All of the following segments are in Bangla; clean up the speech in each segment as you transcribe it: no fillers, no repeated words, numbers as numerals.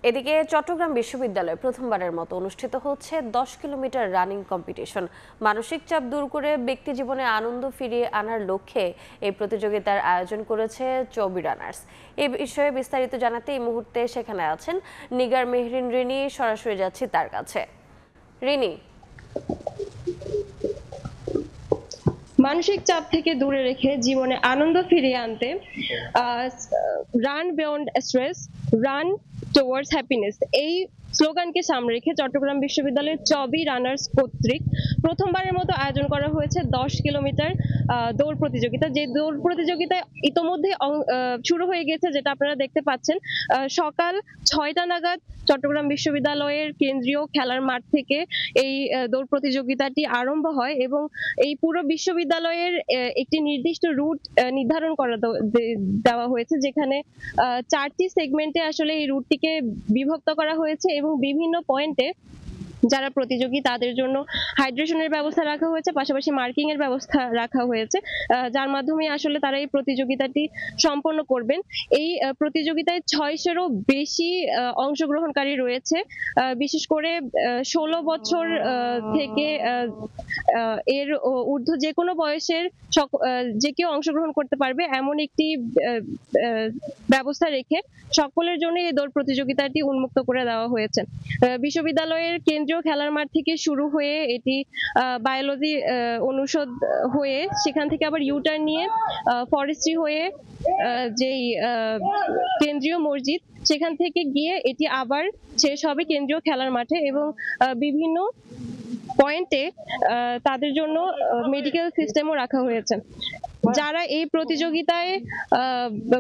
এদিকে চট্টগ্রাম বিশ্ববিদ্যালয়ে প্রথমবারের মতো অনুষ্ঠিত হচ্ছে 10 কিলোমিটার রানিং কম্পিটিশন। মানসিক চাপ দূর করে ব্যক্তি জীবনে আনন্দ ফিরিয়ে আনার লক্ষ্যে এই প্রতিযোগিতার আয়োজন করেছে চবি রানার্স। এই বিষয়ে বিস্তারিত জানাতে এই মুহূর্তে সেখানে আছেন নিগার মেহরিন রিনি। সরাসরি যাচ্ছি তার কাছে। রিনি, মানসিক চাপ থেকে দূরে রেখে জীবনে আনন্দ ফিরিয়ে আনতে run beyond stress, run towards happiness এই স্লোগানকে সামনে রেখে চট্টগ্রাম বিশ্ববিদ্যালয়ের চবি রানার্স কর্তৃক প্রথমবারের মতো আয়োজন করা হয়েছে 10 কিলোমিটার দৌড় প্রতিযোগিতা। যে দৌড় প্রতিযোগিতা ইতোমধ্যে শুরু হয়ে গেছে, যেটা আপনারা দেখতে পাচ্ছেন। সকাল 6টা নাগাদ চট্টগ্রাম বিশ্ববিদ্যালয়ের কেন্দ্রীয় খেলার মাঠ থেকে এই দৌড় প্রতিযোগিতাটি আরম্ভ হয় এবং এই পুরো বিশ্ববিদ্যালয়ের একটি নির্দিষ্ট রুট নির্ধারণ করা দেওয়া হয়েছে, যেখানে 4টি সেগমেন্টে আসলে এই রুটটিকে বিভক্ত করা হয়েছে এবং বিভিন্ন পয়েন্টে যারা প্রতিযোগী তাদের জন্য হাইড্রেশনের ব্যবস্থা রাখা হয়েছে, পাশাপাশি মার্কিং এর ব্যবস্থা রাখা হয়েছে, যার মাধ্যমে আসলে তারা এই প্রতিযোগিতাটি সম্পন্ন করবেন। এই প্রতিযোগিতায় 600-এরও বেশি অংশগ্রহণকারী রয়েছে। বিশেষ করে 16 বছর থেকে এর ঊর্ধ্ব যে কোনো বয়সের যে কেউ অংশগ্রহণ করতে পারবে এমন একটি ব্যবস্থা রেখে সকলের জন্য এই দৌড় প্রতিযোগিতাটি উন্মুক্ত করে দেওয়া হয়েছে। বিশ্ববিদ্যালয়ের কেন্দ্রীয় খেলার মাঠ থেকে শুরু হয়ে এটি বায়োলজি অনুষদ হয়ে সেখান থেকে আবার ইউটার্ন নিয়ে ফরেস্ট্রি হয়ে যেই কেন্দ্রীয় মসজিদ সেখান থেকে গিয়ে এটি আবার শেষ হবে কেন্দ্রীয় খেলার মাঠে এবং বিভিন্ন পয়েন্টে তাদের জন্য মেডিকেল সিস্টেমও রাখা হয়েছে। যারা এই প্রতিযোগিতায়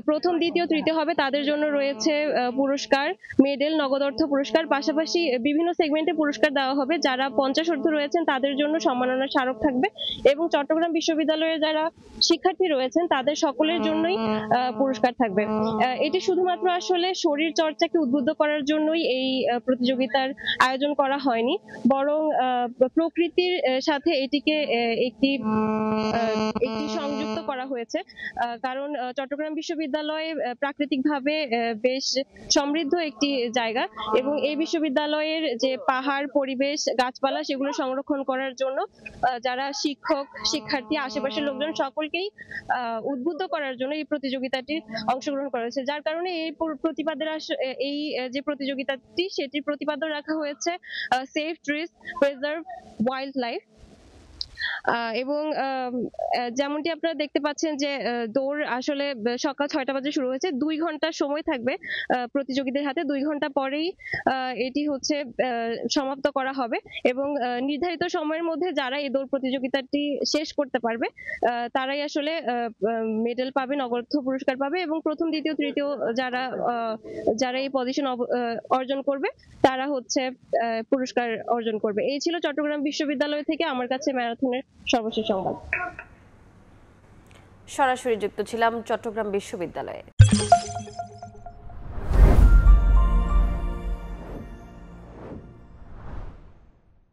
প্রথম, দ্বিতীয়, তৃতীয় হবে তাদের জন্য রয়েছে পুরস্কার, মেডেল, নগদ অর্থ পুরস্কার, পাশাপাশি বিভিন্ন সেগমেন্টে পুরস্কার দেওয়া হবে। যারা 50 ঊর্ধ্ব রয়েছেন তাদের জন্য সম্মাননার স্মারক থাকবে এবং চট্টগ্রাম বিশ্ববিদ্যালয়ের যারা শিক্ষার্থী রয়েছেন তাদের সকলের জন্যই পুরস্কার থাকবে। এটি শুধুমাত্র আসলে শরীর চর্চাকে উদ্বুদ্ধ করার জন্যই এই প্রতিযোগিতার আয়োজন করা হয়নি, বরং প্রকৃতির সাথে এটিকে একটি সংযুক্ত করা হয়েছে। কারণ চট্টগ্রাম বিশ্ববিদ্যালয় প্রাকৃতিকভাবে বেশ সমৃদ্ধ একটি জায়গা এবং এই বিশ্ববিদ্যালয়ের যে পাহাড়, পরিবেশ, গাছপালা সেগুলো সংরক্ষণ করার জন্য যারা শিক্ষক, শিক্ষার্থী, আশেপাশের লোকজন সকলকেই উদ্বুদ্ধ করার জন্য এই প্রতিযোগিতাটির অংশগ্রহণ করা হয়েছে। যার কারণে এই প্রতিপাদ্যের এই যে প্রতিযোগিতাটি সেটির প্রতিপাদ্য রাখা হয়েছে save trees, preserve wild life. এবং যেমনটি আপনারা দেখতে পাচ্ছেন যে দৌড় আসলে সকাল 6টা বাজে শুরু হয়েছে। 2 ঘন্টা সময় থাকবে প্রতিযোগীদের হাতে। 2 ঘন্টা পরেই এটি হচ্ছে সমাপ্ত করা হবে এবং নির্ধারিত সময়ের মধ্যে যারা এই দৌড় প্রতিযোগিতাটি শেষ করতে পারবে তারাই আসলে মেডেল পাবে, নগদ পুরস্কার পাবে এবং প্রথম, দ্বিতীয়, তৃতীয় যারা এই পজিশন অর্জন করবে তারা হচ্ছে পুরস্কার অর্জন করবে। এই ছিল চট্টগ্রাম বিশ্ববিদ্যালয় থেকে আমার কাছে ম্যারাথনের সর্বশেষ সংবাদ। সরাসরি যুক্ত ছিলাম চট্টগ্রাম বিশ্ববিদ্যালয়ে।